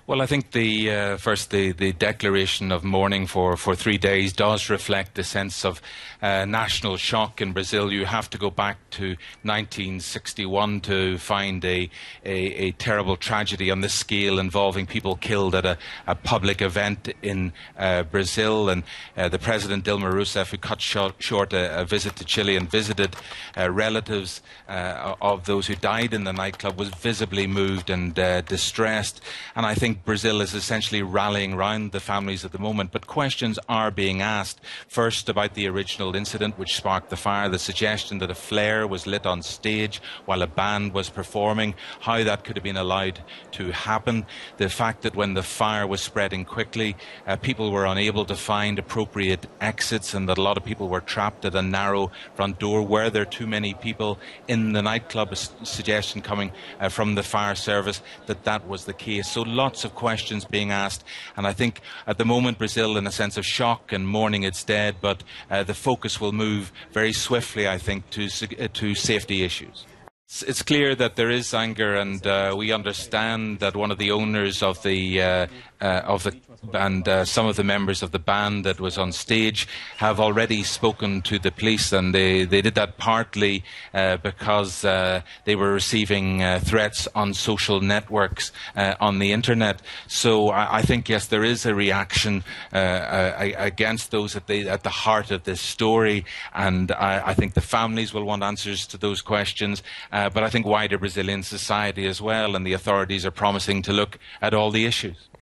Well, I think the declaration of mourning for 3 days does reflect a sense of national shock in Brazil. You have to go back to 1961 to find a terrible tragedy on this scale involving people killed at a public event in Brazil. And the President Dilma Rousseff, who cut short a visit to Chile and visited relatives of those who died in the nightclub, was visibly moved and distressed. And I think Brazil is essentially rallying round the families at the moment, but questions are being asked. First, about the original incident which sparked the fire, the suggestion that a flare was lit on stage while a band was performing, how that could have been allowed to happen. The fact that when the fire was spreading quickly, people were unable to find appropriate exits, and that a lot of people were trapped at a narrow front door. Were there too many people in the nightclub? A suggestion coming from the fire service that that was the case. So lots of questions being asked, and I think at the moment Brazil in a sense of shock and mourning its dead, but the focus will move very swiftly, I think, to safety issues. It's clear that there is anger, and we understand that one of the owners of the some of the members of the band that was on stage have already spoken to the police, and they did that partly because they were receiving threats on social networks on the internet. So I think, yes, there is a reaction against those at the heart of this story, and I think the families will want answers to those questions, but I think wider Brazilian society as well, and the authorities are promising to look at all the issues.